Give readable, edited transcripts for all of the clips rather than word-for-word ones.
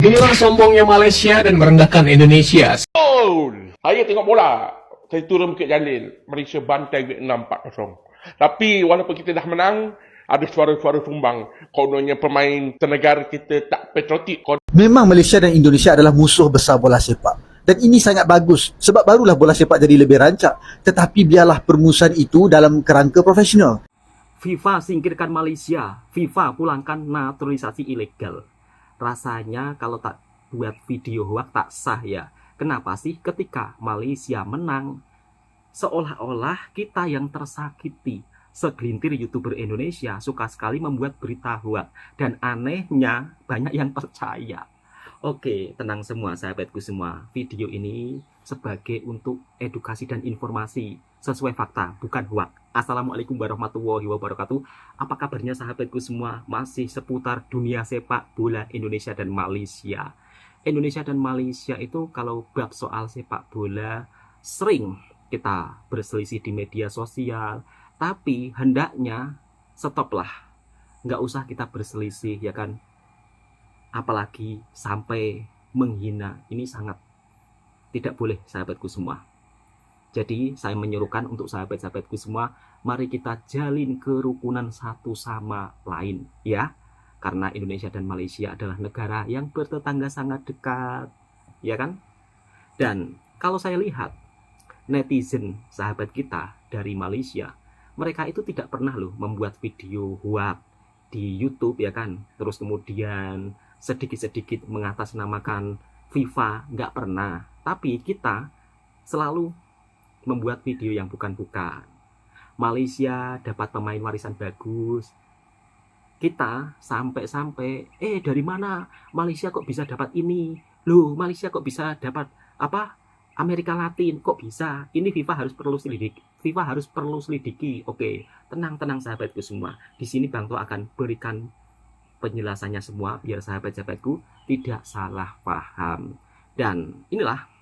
Inilah sombongnya Malaysia dan merendahkan Indonesia. Saya tengok bola. Saya turun Bukit Jalil. Malaysia bantai Vietnam 4-0. Tapi walaupun kita dah menang, ada suara-suara tumbang. Kononnya pemain senegara kita tak patriotik. Memang Malaysia dan Indonesia adalah musuh besar bola sepak. Dan ini sangat bagus sebab barulah bola sepak jadi lebih rancak. Tetapi biarlah permusuhan itu dalam kerangka profesional. FIFA singkirkan Malaysia, FIFA pulangkan naturalisasi ilegal. Rasanya kalau tak buat video hoax tak sah ya. Kenapa sih ketika Malaysia menang, seolah-olah kita yang tersakiti. Segelintir YouTuber Indonesia suka sekali membuat berita hoax. Dan anehnya banyak yang percaya. Oke, tenang semua sahabatku semua. Video ini sebagai untuk edukasi dan informasi sesuai fakta, bukan hoax. Assalamualaikum warahmatullahi wabarakatuh. Apa kabarnya sahabatku semua? Masih seputar dunia sepak bola Indonesia dan Malaysia. Indonesia dan Malaysia itu kalau bab soal sepak bola sering kita berselisih di media sosial. Tapi hendaknya stoplah. Nggak usah kita berselisih ya kan. Apalagi sampai menghina. Ini sangat tidak boleh sahabatku semua. Jadi saya menyuruhkan untuk sahabat-sahabatku semua, mari kita jalin kerukunan satu sama lain ya. Karena Indonesia dan Malaysia adalah negara yang bertetangga sangat dekat, ya kan? Dan kalau saya lihat netizen sahabat kita dari Malaysia, mereka itu tidak pernah loh membuat video hoax di YouTube ya kan? Terus kemudian sedikit-sedikit mengatasnamakan FIFA, nggak pernah. Tapi kita selalu membuat video yang bukan-bukan. Malaysia dapat pemain warisan bagus. Kita sampai-sampai, dari mana Malaysia kok bisa dapat ini? Loh, Malaysia kok bisa dapat apa? Amerika Latin kok bisa? Ini FIFA harus perlu selidiki. FIFA harus perlu selidiki. Oke, tenang-tenang sahabatku semua. Di sini Bang To akan berikan penjelasannya semua biar sahabat-sahabatku tidak salah paham. Dan inilah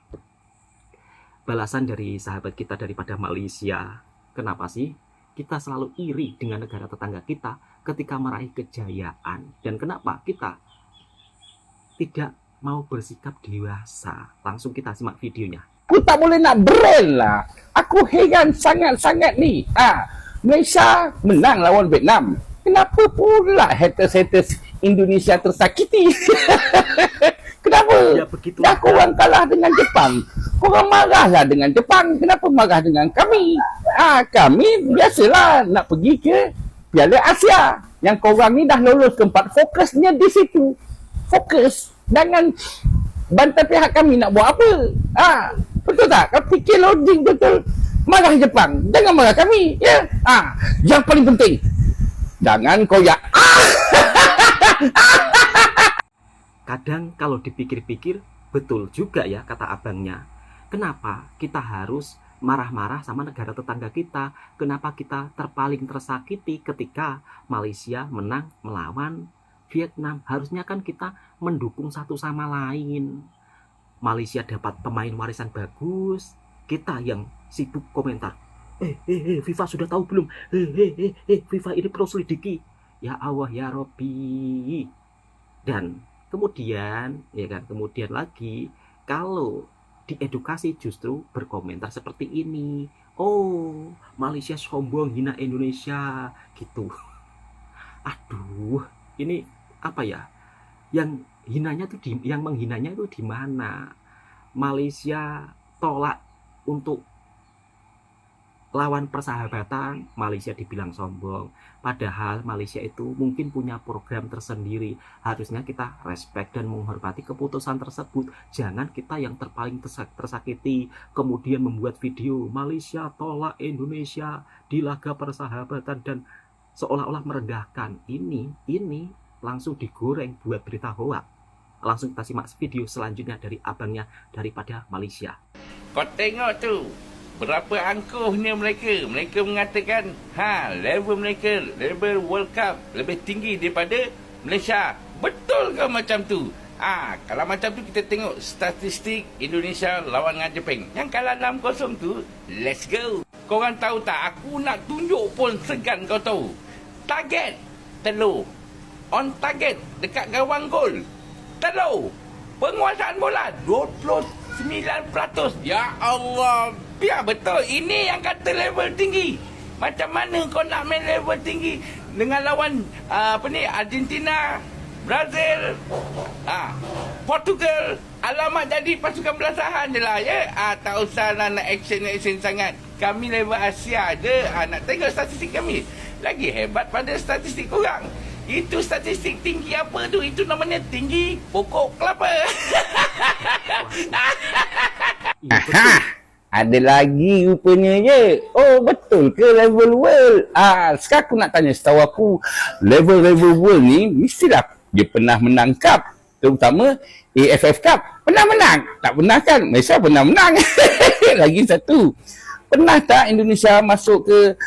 balasan dari sahabat kita daripada Malaysia. Kenapa sih kita selalu iri dengan negara tetangga kita ketika meraih kejayaan? Dan kenapa kita tidak mau bersikap dewasa? Langsung kita simak videonya. Aku tak boleh nak brand lah. Aku heran sangat-sangat ni. Malaysia menang lawan Vietnam. Kenapa pula haters-haters Indonesia tersakiti? Kenapa? Ya, begitu. Dah korang kalah dengan Jepang. Korang marahlah dengan Jepang. Kenapa marah dengan kami? Kami biasalah nak pergi ke Piala Asia. Yang korang ni dah lolos keempat. Fokusnya di situ. Fokus. Jangan bantai pihak kami nak buat apa. Betul tak? Kau fikir logik betul. Marah Jepang. Jangan marah kami. Ya. Yang paling penting. Jangan koyak. Kadang kalau dipikir-pikir betul juga ya kata abangnya. Kenapa kita harus marah-marah sama negara tetangga kita? Kenapa kita terpaling tersakiti ketika Malaysia menang melawan Vietnam? Harusnya kan kita mendukung satu sama lain. Malaysia dapat pemain warisan bagus, kita yang sibuk komentar. FIFA sudah tahu belum? FIFA ini perlu selidiki. Ya Allah ya Robbi. Dan kemudian ya kan, kemudian lagi kalau diedukasi justru berkomentar seperti ini. Oh, Malaysia sombong hina Indonesia gitu. Aduh, ini apa ya? Yang hinanya tuh yang menghinanya itu di mana? Malaysia tolak untuk lawan persahabatan, Malaysia dibilang sombong. Padahal Malaysia itu mungkin punya program tersendiri. Harusnya kita respect dan menghormati keputusan tersebut. Jangan kita yang terpaling tersakiti kemudian membuat video Malaysia tolak Indonesia di laga persahabatan dan seolah-olah merendahkan. Ini langsung digoreng buat berita hoax. Langsung kita simak video selanjutnya dari abangnya daripada Malaysia. Kau tengok tu berapa angkuhnya mereka. Mereka mengatakan level mereka, level World Cup lebih tinggi daripada Malaysia. Betul ke macam tu? Kalau macam tu kita tengok statistik Indonesia lawan dengan Jepang yang kalah 6-0 tu. Let's go. Korang tahu tak, aku nak tunjuk pun segan kau tahu. Target telur. On target dekat gawang gol. Telur. Penguasaan bola 29%. Ya Allah, biar betul. Ini yang kata level tinggi. Macam mana kau nak main level tinggi dengan lawan Argentina, Brazil, Portugal. Alamak, jadi pasukan belasahan je lah ya. Tak usahlah nak action sangat. Kami level Asia je. Nak tengok statistik kami. Lagi hebat pada statistik korang. Itu statistik tinggi apa tu? Itu namanya tinggi pokok kelapa. Aha, ada lagi rupanya je. Oh, betul ke level world? Sekarang aku nak tanya, setahu aku level world ni mestilah dia pernah menang cup, terutama AFF Cup. Pernah menang? Tak pernah kan? Malaysia pernah menang. Lagi satu, pernah tak Indonesia masuk ke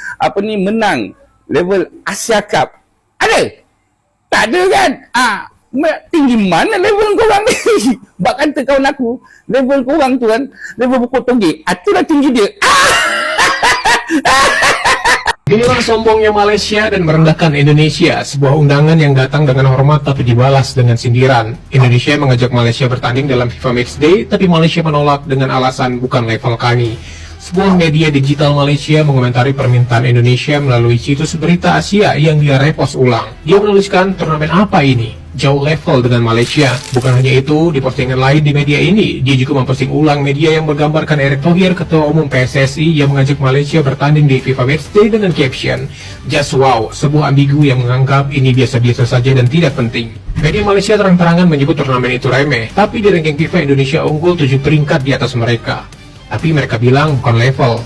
menang level Asia Cup? Ada? Tak ada kan? Tinggi mana level korang ni? Bak kata kawan aku, level korang tu kan, level pokok toge. Itulah tinggi dia. Inilah sombongnya Malaysia dan merendahkan Indonesia, sebuah undangan yang datang dengan hormat tapi dibalas dengan sindiran. Indonesia mengajak Malaysia bertanding dalam FIFA Matchday, tapi Malaysia menolak dengan alasan bukan level kami. Sebuah media digital Malaysia mengomentari permintaan Indonesia melalui situs berita Asia yang dia repost ulang. Dia menuliskan, turnamen apa ini? Jauh level dengan Malaysia. Bukan hanya itu, di postingan lain di media ini, dia juga memposting ulang media yang menggambarkan Erick Thohir, Ketua Umum PSSI, yang mengajak Malaysia bertanding di FIFA Matchday dengan caption, "Just wow," sebuah ambigu yang menganggap ini biasa-biasa saja dan tidak penting. Media Malaysia terang-terangan menyebut turnamen itu remeh, tapi di ranking FIFA Indonesia unggul 7 peringkat di atas mereka. Tapi mereka bilang bukan level.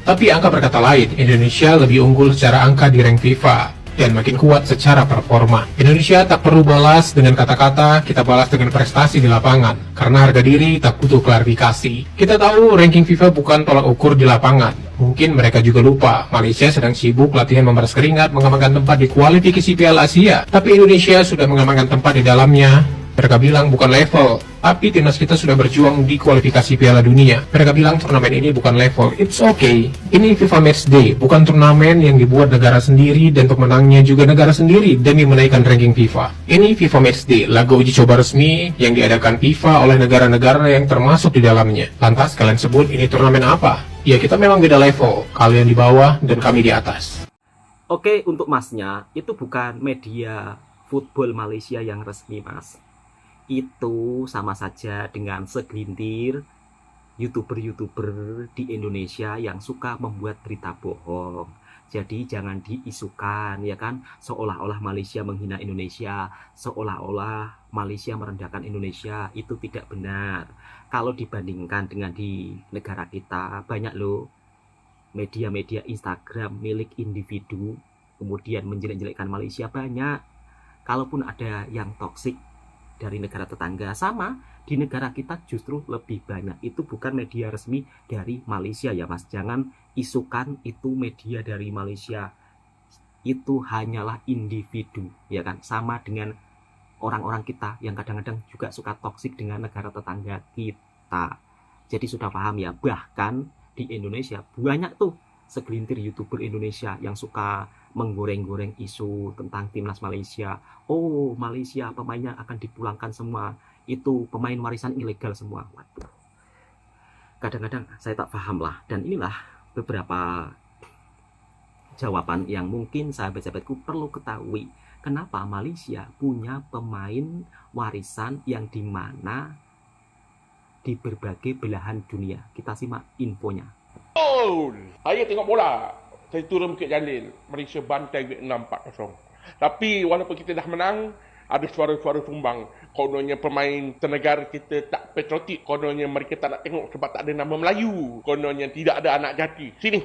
Tapi angka berkata lain, Indonesia lebih unggul secara angka di rank FIFA dan makin kuat secara performa. Indonesia tak perlu balas dengan kata-kata, kita balas dengan prestasi di lapangan. Karena harga diri tak butuh klarifikasi. Kita tahu ranking FIFA bukan tolak ukur di lapangan. Mungkin mereka juga lupa, Malaysia sedang sibuk latihan memeras keringat mengamankan tempat di kualifikasi Piala Asia. Tapi Indonesia sudah mengamankan tempat di dalamnya. Mereka bilang bukan level, tapi timnas kita sudah berjuang di kualifikasi Piala Dunia. Mereka bilang turnamen ini bukan level. It's okay. Ini FIFA Matchday, bukan turnamen yang dibuat negara sendiri dan pemenangnya juga negara sendiri demi menaikkan ranking FIFA. Ini FIFA Matchday, laga uji coba resmi yang diadakan FIFA oleh negara-negara yang termasuk di dalamnya. Lantas kalian sebut ini turnamen apa? Ya, kita memang beda level. Kalian di bawah dan kami di atas. Oke, untuk masnya, itu bukan media football Malaysia yang resmi, mas. Itu sama saja dengan segelintir YouTuber-YouTuber di Indonesia yang suka membuat berita bohong. Jadi jangan diisukan, ya kan, seolah-olah Malaysia menghina Indonesia, seolah-olah Malaysia merendahkan Indonesia. Itu tidak benar. Kalau dibandingkan dengan di negara kita, banyak loh media-media Instagram milik individu kemudian menjelek-jelekkan Malaysia, banyak. Kalaupun ada yang toksik dari negara tetangga, sama di negara kita justru lebih banyak. Itu bukan media resmi dari Malaysia ya mas, jangan isukan itu media dari Malaysia. Itu hanyalah individu, ya kan, sama dengan orang-orang kita yang kadang-kadang juga suka toksik dengan negara tetangga kita. Jadi sudah paham ya, bahkan di Indonesia banyak tuh segelintir YouTuber Indonesia yang suka menggoreng-goreng isu tentang timnas Malaysia. Oh, Malaysia pemainnya akan dipulangkan semua. Itu pemain warisan ilegal semua. Waduh. Kadang-kadang saya tak paham lah. Dan inilah beberapa jawaban yang mungkin sahabat-sahabatku perlu ketahui. Kenapa Malaysia punya pemain warisan yang dimana di berbagai belahan dunia. Kita simak infonya. Oh, saya tengok bola. Saya turun Bukit Jalil. Malaysia bantai Vietnam 4-0. Tapi walaupun kita dah menang, ada suara-suara tumbang. Kononnya pemain senegara kita tak patriotik. Kononnya mereka tak nak tengok sebab tak ada nama Melayu. Kononnya tidak ada anak jati. Sini,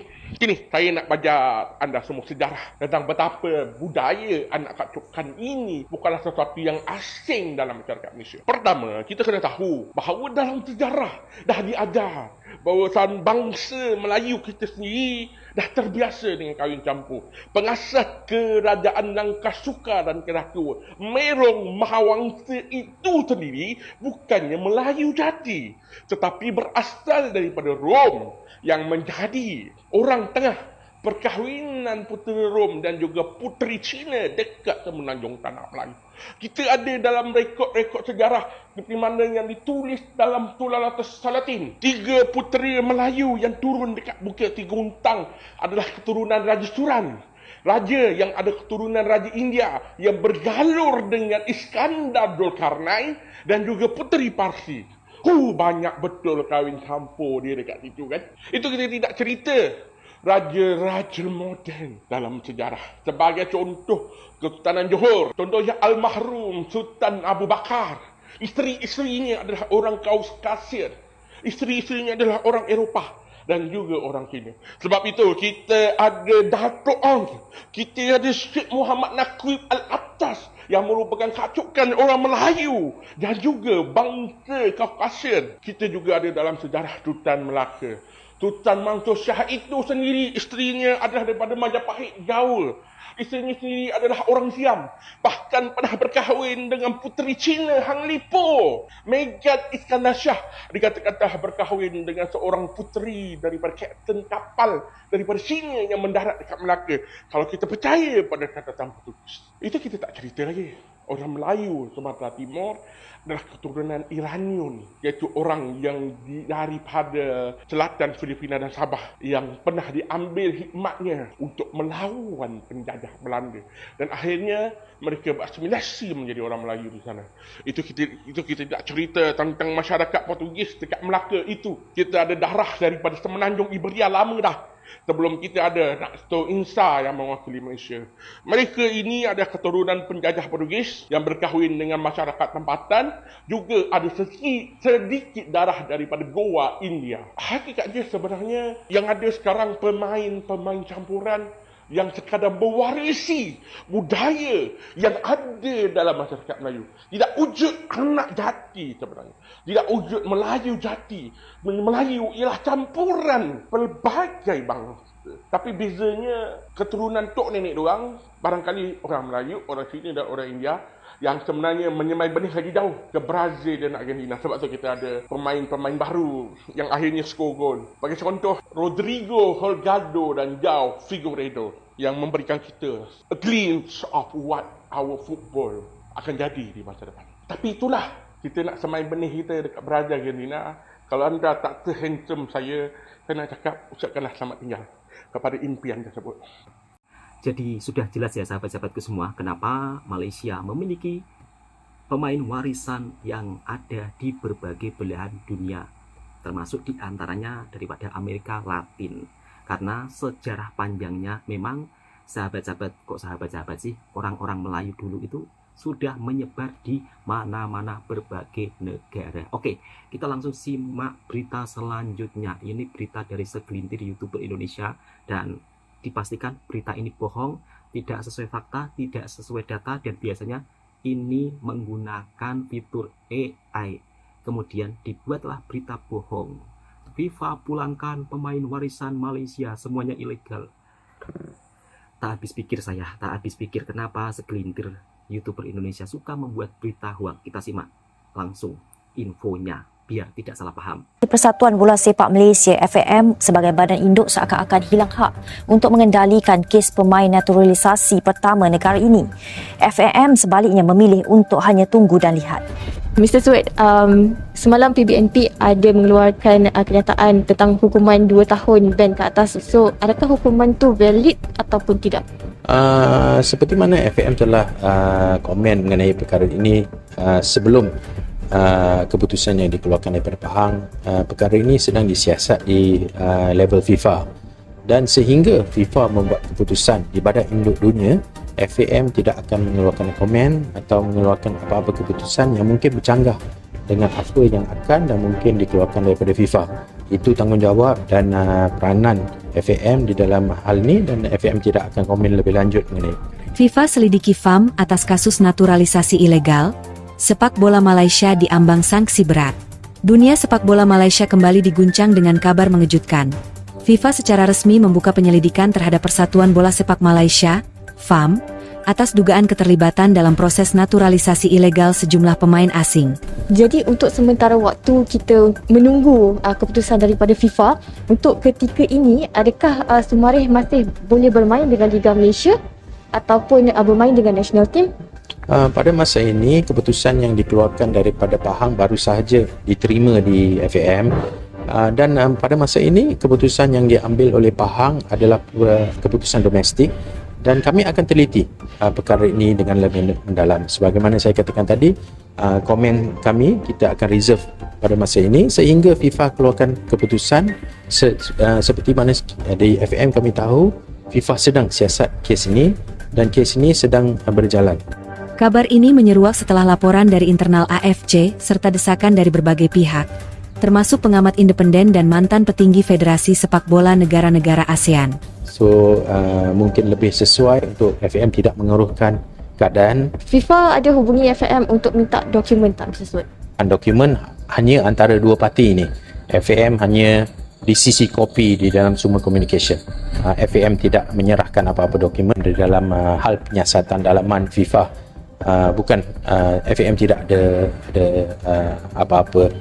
saya nak bajar anda semua sejarah tentang betapa budaya anak katukan ini bukanlah sesuatu yang asing dalam masyarakat Malaysia. Pertama, kita kena tahu bahawa dalam sejarah dah diajar bahawasan bangsa Melayu kita sendiri dah terbiasa dengan kahwin campur. Pengasas kerajaan Langkah Suka dan Kelakua, Merong Mahawangsa itu sendiri bukannya Melayu jati, tetapi berasal daripada Rom yang menjadi orang tengah perkahwinan puteri Rom dan juga puteri Cina dekat semenanjung tanah Melayu. Kita ada dalam rekod-rekod sejarah di mana yang ditulis dalam Tulalatus Salatin. 3 puteri Melayu yang turun dekat Bukit Tiga Untang adalah keturunan Raja Suran. Raja yang ada keturunan Raja India yang bergalur dengan Iskandar Dzulkarnain dan juga puteri Parsi. Banyak betul kahwin campur dia dekat situ kan. Itu kita tidak cerita raja-raja moden dalam sejarah. Sebagai contoh, Kesultanan Johor. Contohnya Almahrum Sultan Abu Bakar. Isteri-isterinya adalah orang Kaukasia. Isteri-isterinya adalah orang Eropah dan juga orang Cina. Sebab itu kita ada Datuk Ong, kita ada Syekh Muhammad Naqib Al-Attas yang merupakan kacukan orang Melayu dan juga bangsa Kaukasia. Kita juga ada dalam sejarah Sultan Melaka. Sultan Mansur Shah itu sendiri isterinya adalah daripada Majapahit Gaul. Isterinya sendiri adalah orang Siam. Bahkan pernah berkahwin dengan puteri Cina Hang Lipo. Megat Iskandar Shah dikata-kata berkahwin dengan seorang puteri daripada kapten kapal daripada Cina yang mendarat dekat Melaka. Kalau kita percaya pada catatan Portugis. Itu kita tak cerita lagi. Orang Melayu Sumatera Timur adalah keturunan Iranian, iaitu orang yang daripada selatan Filipina dan Sabah yang pernah diambil hikmatnya untuk melawan penjajah Belanda dan akhirnya mereka berasimilasi menjadi orang Melayu di sana. Itu kita tidak cerita tentang masyarakat Portugis dekat Melaka itu. Kita ada darah daripada semenanjung Iberia lama dah. Sebelum kita ada Dato' Insa yang mewakili Malaysia. Mereka ini ada keturunan penjajah Portugis yang berkahwin dengan masyarakat tempatan. Juga ada sedikit darah daripada Goa, India. Hakikatnya sebenarnya yang ada sekarang pemain-pemain campuran yang sekadar mewarisi budaya yang ada dalam masyarakat Melayu. Tidak wujud anak jati sebenarnya. Tidak wujud Melayu jati. Melayu ialah campuran pelbagai bangsa. Tapi bezanya keturunan tok nenek diorang, barangkali orang Melayu, orang Cina dan orang India yang sebenarnya menyemai benih lagi jauh ke Brazil dan Argentina. Sebab tu kita ada pemain-pemain baru yang akhirnya skor gol. Bagi contoh, Rodrigo Holgado dan João Figueiredo yang memberikan kita a glimpse of what our football akan jadi di masa depan. Tapi itulah, kita nak semai benih kita dekat Brazil Argentina. Kalau anda tak se-handsome saya nak cakap, ucapkanlah selamat tinggal kepada impian tersebut. Jadi sudah jelas ya sahabat-sahabatku semua kenapa Malaysia memiliki pemain warisan yang ada di berbagai belahan dunia, termasuk diantaranya daripada Amerika Latin. Karena sejarah panjangnya memang sahabat-sahabat sih, orang-orang Melayu dulu itu sudah menyebar di mana-mana berbagai negara. Oke, kita langsung simak berita selanjutnya. Ini berita dari segelintir YouTuber Indonesia dan dipastikan berita ini bohong, tidak sesuai fakta, tidak sesuai data, dan biasanya ini menggunakan fitur AI. Kemudian dibuatlah berita bohong. FIFA pulangkan pemain warisan Malaysia, semuanya ilegal. Tak habis pikir saya, tak habis pikir kenapa segelintir YouTuber Indonesia suka membuat berita hoax. Kita simak langsung infonya biar tidak salah paham. Persatuan Bola Sepak Malaysia FAM sebagai badan induk seakan-akan hilang hak untuk mengendalikan kes pemain naturalisasi pertama negara ini. FAM sebaliknya memilih untuk hanya tunggu dan lihat. Mr. Sued, semalam PBNP ada mengeluarkan kenyataan tentang hukuman 2 tahun ban ke atas. So, adakah hukuman tu valid ataupun tidak? Seperti mana FAM telah komen mengenai perkara ini sebelum keputusan yang dikeluarkan daripada Pahang, perkara ini sedang disiasat di level FIFA dan sehingga FIFA membuat keputusan di Badan Induk Dunia, FAM tidak akan mengeluarkan komen atau mengeluarkan apa-apa keputusan yang mungkin bercanggah dengan apa yang akan dan mungkin dikeluarkan daripada FIFA. Itu tanggungjawab dan peranan FAM di dalam hal ini dan FAM tidak akan komen lebih lanjut mengenai FIFA selidiki FAM atas kasus naturalisasi ilegal. Sepak bola Malaysia diambang sanksi berat. Dunia sepak bola Malaysia kembali diguncang dengan kabar mengejutkan. FIFA secara resmi membuka penyelidikan terhadap Persatuan Bola Sepak Malaysia, FAM, atas dugaan keterlibatan dalam proses naturalisasi ilegal sejumlah pemain asing. Jadi untuk sementara waktu kita menunggu keputusan daripada FIFA, untuk ketika ini adakah Sumareh masih boleh bermain dengan Liga Malaysia ataupun bermain dengan national team? Pada masa ini, keputusan yang dikeluarkan daripada Pahang baru sahaja diterima di FAM. Dan pada masa ini, keputusan yang diambil oleh Pahang adalah keputusan domestik, dan kami akan teliti perkara ini dengan lebih mendalam. Sebagaimana saya katakan tadi, komen kami kita akan reserve pada masa ini sehingga FIFA keluarkan keputusan. Seperti mana di FAM kami tahu, FIFA sedang siasat kes ini dan kes ini sedang berjalan. Kabar ini menyeruak setelah laporan dari internal AFC serta desakan dari berbagai pihak, termasuk pengamat independen dan mantan petinggi Federasi Sepak Bola negara-negara ASEAN. So, mungkin lebih sesuai untuk FAM tidak mengeruhkan keadaan. FIFA ada hubungi FAM untuk minta dokumen tak tersebut? Dokumen hanya antara dua parti ini. FAM hanya di sisi kopi di dalam sumber communication. FAM tidak menyerahkan apa-apa dokumen di dalam hal penyiasatan dalaman FIFA. Bukan, FAM tidak ada apa-apa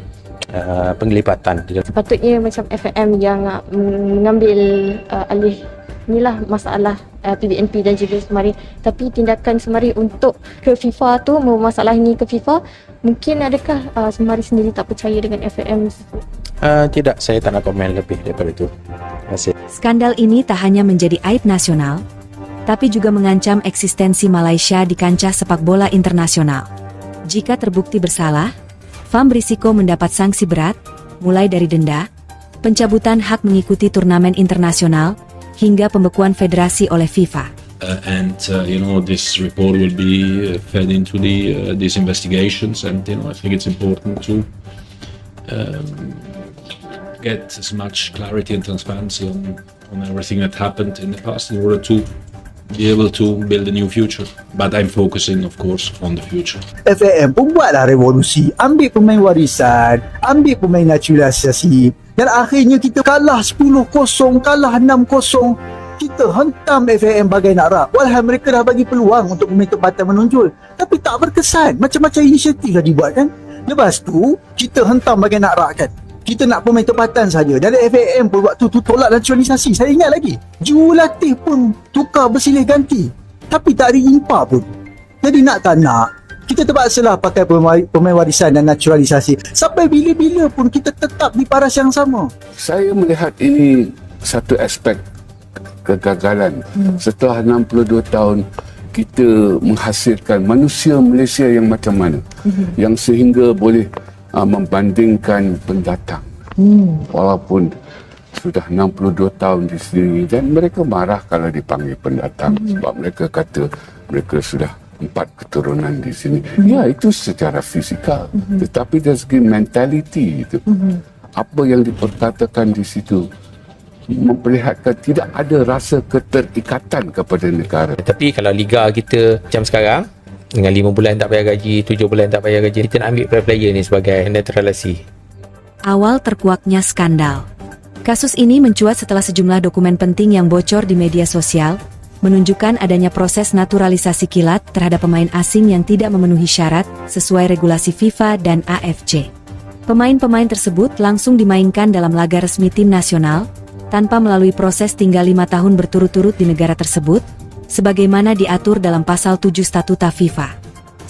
penglibatan. Sepatutnya macam FAM yang mengambil alih inilah masalah PBNP dan juga Sumareh, tapi tindakan Sumareh untuk ke FIFA tu membawa masalah ini ke FIFA, mungkin adakah Sumareh sendiri tak percaya dengan FAM? Tidak, saya tak nak komen lebih daripada itu. Terima kasih. Skandal ini tak hanya menjadi aib nasional, tapi juga mengancam eksistensi Malaysia di kancah sepak bola internasional. Jika terbukti bersalah, FAM berisiko mendapat sanksi berat, mulai dari denda, pencabutan hak mengikuti turnamen internasional, hingga pembekuan federasi oleh FIFA. This report will be fed into these investigations, and I think it's important to get as much clarity and transparency on everything that happened in the past in order to be able to build a new future. But I'm focusing, of course, on the future. FAM pun buatlah revolusi, ambil pemain warisan, ambil pemain naturalisasi, dan akhirnya kita kalah 10-0, kalah 6-0. Kita hentam FAM bagai nak rak. Walhal mereka dah bagi peluang untuk pemain tempatan menonjol, tapi tak berkesan. Macam-macam inisiatif dah dibuat kan. Lepas tu kita hentam bagai nak rak kan. Kita nak pemain tempatan saja. Dan FAM pun waktu tu tolak naturalisasi. Saya ingat lagi, jurulatih pun tukar bersilih ganti, tapi tak ada impak pun. Jadi nak tak nak, kita terpaksalah pakai pemain warisan dan naturalisasi. Sampai bila-bila pun kita tetap di paras yang sama. Saya melihat ini satu aspek kegagalan. Setelah 62 tahun kita menghasilkan manusia Malaysia yang macam mana, yang sehingga boleh membandingkan pendatang. Walaupun sudah 62 tahun di sini, dan mereka marah kalau dipanggil pendatang sebab mereka kata mereka sudah 4 keturunan di sini. Ya, itu secara fizikal, tetapi dari segi mentaliti itu, apa yang diperkatakan di situ memperlihatkan tidak ada rasa keterikatan kepada negara. Tapi kalau liga kita macam sekarang, dengan 5 bulan tak bayar gaji, 7 bulan tak bayar gaji, kita nak ambil player ni sebagai naturalisasi. Awal terkuaknya skandal. Kasus ini mencuat setelah sejumlah dokumen penting yang bocor di media sosial, menunjukkan adanya proses naturalisasi kilat terhadap pemain asing yang tidak memenuhi syarat sesuai regulasi FIFA dan AFC. Pemain-pemain tersebut langsung dimainkan dalam laga resmi tim nasional, tanpa melalui proses tinggal 5 tahun berturut-turut di negara tersebut, sebagaimana diatur dalam pasal 7 Statuta FIFA.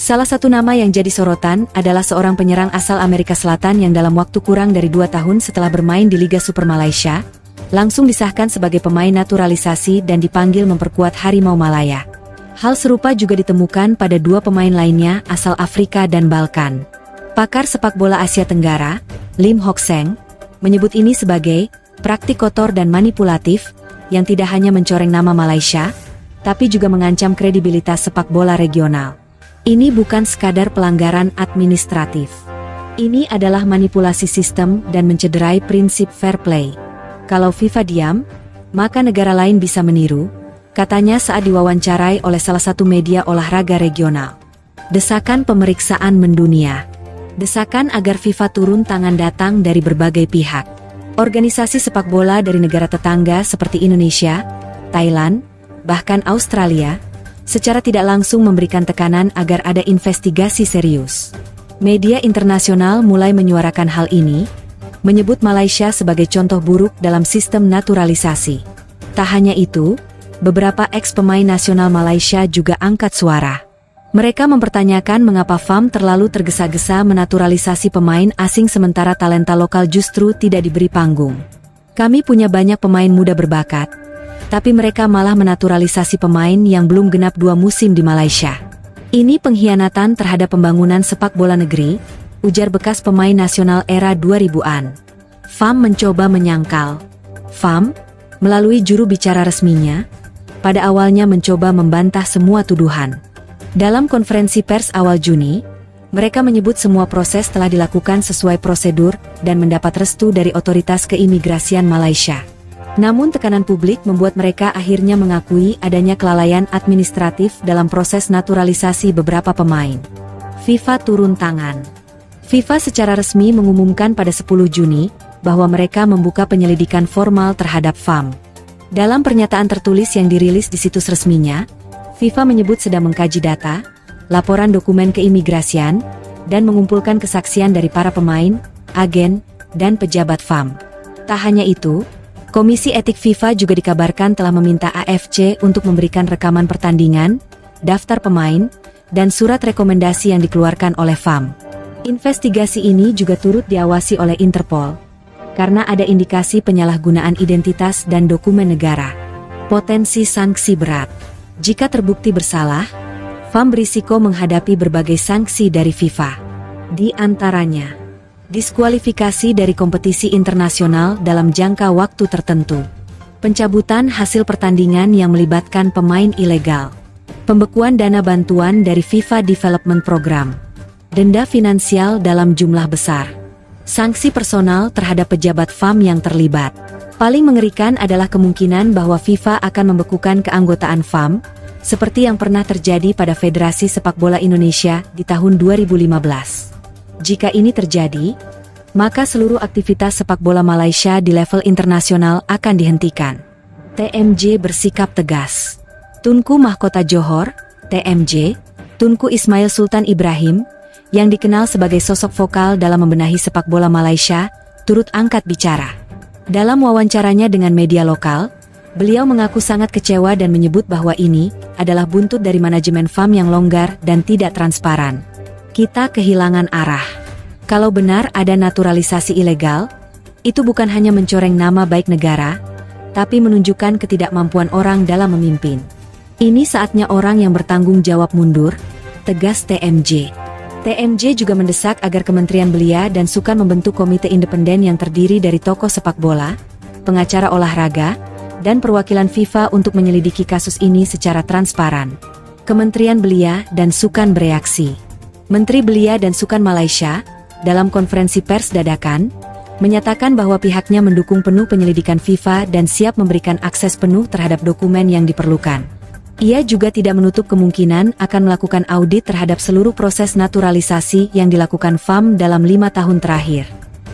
Salah satu nama yang jadi sorotan adalah seorang penyerang asal Amerika Selatan yang dalam waktu kurang dari 2 tahun setelah bermain di Liga Super Malaysia, langsung disahkan sebagai pemain naturalisasi dan dipanggil memperkuat Harimau Malaya. Hal serupa juga ditemukan pada 2 pemain lainnya asal Afrika dan Balkan. Pakar sepak bola Asia Tenggara, Lim Hock Seng, menyebut ini sebagai praktik kotor dan manipulatif yang tidak hanya mencoreng nama Malaysia, tapi juga mengancam kredibilitas sepak bola regional. Ini bukan sekadar pelanggaran administratif. Ini adalah manipulasi sistem dan mencederai prinsip fair play. Kalau FIFA diam, maka negara lain bisa meniru, katanya saat diwawancarai oleh salah satu media olahraga regional. Desakan pemeriksaan mendunia. Desakan agar FIFA turun tangan datang dari berbagai pihak. Organisasi sepak bola dari negara tetangga seperti Indonesia, Thailand, bahkan Australia, secara tidak langsung memberikan tekanan agar ada investigasi serius. Media internasional mulai menyuarakan hal ini, menyebut Malaysia sebagai contoh buruk dalam sistem naturalisasi. Tak hanya itu, beberapa eks-pemain nasional Malaysia juga angkat suara. Mereka mempertanyakan mengapa FAM terlalu tergesa-gesa menaturalisasi pemain asing sementara talenta lokal justru tidak diberi panggung. Kami punya banyak pemain muda berbakat, tapi mereka malah menaturalisasi pemain yang belum genap 2 musim di Malaysia. Ini pengkhianatan terhadap pembangunan sepak bola negeri, ujar bekas pemain nasional era 2000-an. FAM mencoba menyangkal. FAM, melalui juru bicara resminya, pada awalnya mencoba membantah semua tuduhan. Dalam konferensi pers awal Juni, mereka menyebut semua proses telah dilakukan sesuai prosedur dan mendapat restu dari otoritas keimigrasian Malaysia. Namun tekanan publik membuat mereka akhirnya mengakui adanya kelalaian administratif dalam proses naturalisasi beberapa pemain. FIFA turun tangan. FIFA secara resmi mengumumkan pada 10 Juni bahwa mereka membuka penyelidikan formal terhadap FAM. Dalam pernyataan tertulis yang dirilis di situs resminya, FIFA menyebut sedang mengkaji data, laporan dokumen keimigrasian, dan mengumpulkan kesaksian dari para pemain, agen, dan pejabat FAM. Tak hanya itu, Komisi Etik FIFA juga dikabarkan telah meminta AFC untuk memberikan rekaman pertandingan, daftar pemain, dan surat rekomendasi yang dikeluarkan oleh FAM. Investigasi ini juga turut diawasi oleh Interpol, karena ada indikasi penyalahgunaan identitas dan dokumen negara. Potensi sanksi berat. Jika terbukti bersalah, FAM berisiko menghadapi berbagai sanksi dari FIFA. Di antaranya, diskualifikasi dari kompetisi internasional dalam jangka waktu tertentu, pencabutan hasil pertandingan yang melibatkan pemain ilegal, pembekuan dana bantuan dari FIFA Development Program, denda finansial dalam jumlah besar, sanksi personal terhadap pejabat FAM yang terlibat. Paling mengerikan adalah kemungkinan bahwa FIFA akan membekukan keanggotaan FAM, seperti yang pernah terjadi pada Federasi Sepak Bola Indonesia di tahun 2015. Jika ini terjadi, maka seluruh aktivitas sepak bola Malaysia di level internasional akan dihentikan. TMJ bersikap tegas. Tunku Mahkota Johor, TMJ, Tunku Ismail Sultan Ibrahim, yang dikenal sebagai sosok vokal dalam membenahi sepak bola Malaysia, turut angkat bicara. Dalam wawancaranya dengan media lokal, beliau mengaku sangat kecewa dan menyebut bahwa ini adalah buntut dari manajemen FAM yang longgar dan tidak transparan. Kita kehilangan arah. Kalau benar ada naturalisasi ilegal, itu bukan hanya mencoreng nama baik negara, tapi menunjukkan ketidakmampuan orang dalam memimpin. Ini saatnya orang yang bertanggung jawab mundur, tegas TMJ. TMJ juga mendesak agar Kementerian Belia dan Sukan membentuk komite independen yang terdiri dari tokoh sepak bola, pengacara olahraga, dan perwakilan FIFA untuk menyelidiki kasus ini secara transparan. Kementerian Belia dan Sukan bereaksi. Menteri Belia dan Sukan Malaysia, dalam konferensi pers dadakan, menyatakan bahwa pihaknya mendukung penuh penyelidikan FIFA dan siap memberikan akses penuh terhadap dokumen yang diperlukan. Ia juga tidak menutup kemungkinan akan melakukan audit terhadap seluruh proses naturalisasi yang dilakukan FAM dalam 5 tahun terakhir.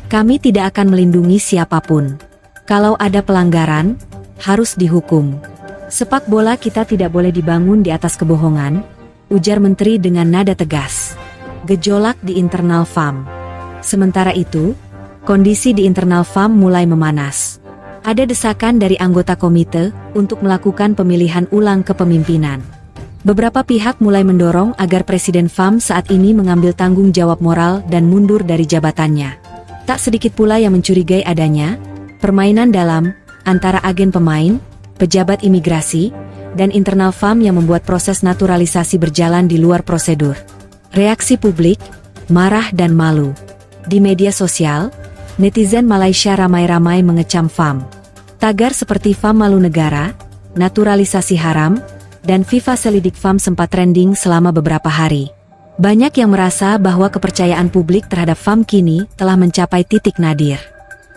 Kami tidak akan melindungi siapapun. Kalau ada pelanggaran, harus dihukum. Sepak bola kita tidak boleh dibangun di atas kebohongan, ujar Menteri dengan nada tegas. Gejolak di internal FAM. Sementara itu, kondisi di internal FAM mulai memanas. Ada desakan dari anggota komite untuk melakukan pemilihan ulang kepemimpinan. Beberapa pihak mulai mendorong agar Presiden FAM saat ini mengambil tanggung jawab moral dan mundur dari jabatannya. Tak sedikit pula yang mencurigai adanya permainan dalam antara agen pemain, pejabat imigrasi, dan internal FAM yang membuat proses naturalisasi berjalan di luar prosedur. Reaksi publik, marah dan malu. Di media sosial, netizen Malaysia ramai-ramai mengecam FAM. Tagar seperti FAM malu negara, naturalisasi haram, dan FIFA selidik FAM sempat trending selama beberapa hari. Banyak yang merasa bahwa kepercayaan publik terhadap FAM kini telah mencapai titik nadir.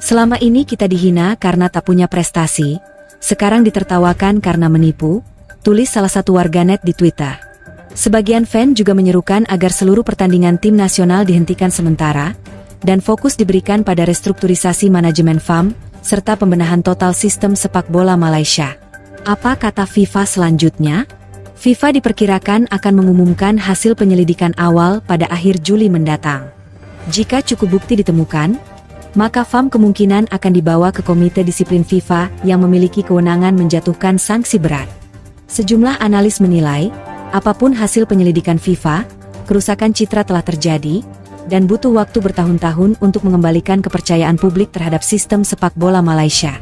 Selama ini kita dihina karena tak punya prestasi, sekarang ditertawakan karena menipu, tulis salah satu warganet di Twitter. Sebagian fan juga menyerukan agar seluruh pertandingan tim nasional dihentikan sementara, dan fokus diberikan pada restrukturisasi manajemen FAM, serta pembenahan total sistem sepak bola Malaysia. Apa kata FIFA selanjutnya? FIFA diperkirakan akan mengumumkan hasil penyelidikan awal pada akhir Juli mendatang. Jika cukup bukti ditemukan, maka VAM kemungkinan akan dibawa ke Komite Disiplin FIFA yang memiliki kewenangan menjatuhkan sanksi berat. Sejumlah analis menilai, apapun hasil penyelidikan FIFA, kerusakan citra telah terjadi, dan butuh waktu bertahun-tahun untuk mengembalikan kepercayaan publik terhadap sistem sepak bola Malaysia.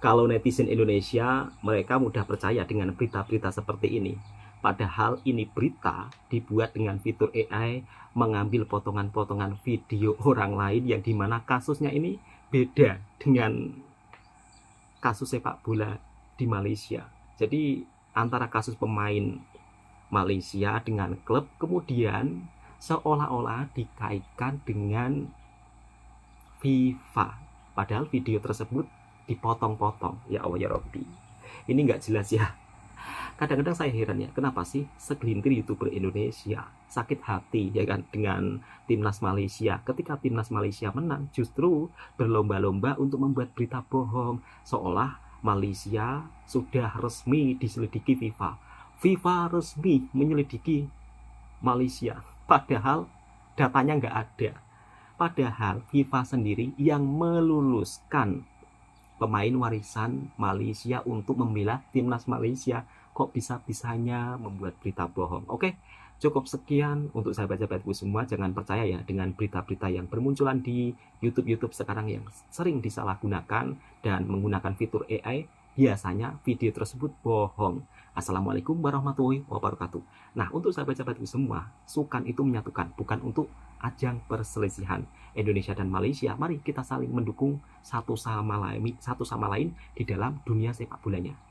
Kalau netizen Indonesia, mereka mudah percaya dengan berita-berita seperti ini. Padahal ini berita dibuat dengan fitur AI, mengambil potongan-potongan video orang lain yang dimana kasusnya ini beda dengan kasus sepak bola di Malaysia. Jadi antara kasus pemain Malaysia dengan klub kemudian seolah-olah dikaitkan dengan FIFA. Padahal video tersebut dipotong-potong. Ya Allah ya Rabbi, ini nggak jelas ya. Kadang-kadang saya heran ya, kenapa sih segelintir YouTuber Indonesia sakit hati ya kan dengan timnas Malaysia. Ketika timnas Malaysia menang, justru berlomba-lomba untuk membuat berita bohong, seolah Malaysia sudah resmi diselidiki FIFA. FIFA resmi menyelidiki Malaysia, padahal datanya nggak ada. Padahal FIFA sendiri yang meluluskan pemain warisan Malaysia untuk membela timnas Malaysia. Kok bisa-bisanya membuat berita bohong? Oke, cukup sekian untuk sahabat-sahabatku semua. Jangan percaya ya dengan berita-berita yang bermunculan di YouTube sekarang yang sering disalahgunakan dan menggunakan fitur AI. Biasanya video tersebut bohong. Assalamualaikum warahmatullahi wabarakatuh. Nah, untuk sahabat-sahabatku semua, sukan itu menyatukan, bukan untuk ajang perselisihan. Indonesia dan Malaysia, mari kita saling mendukung satu sama lain di dalam dunia sepak bolanya.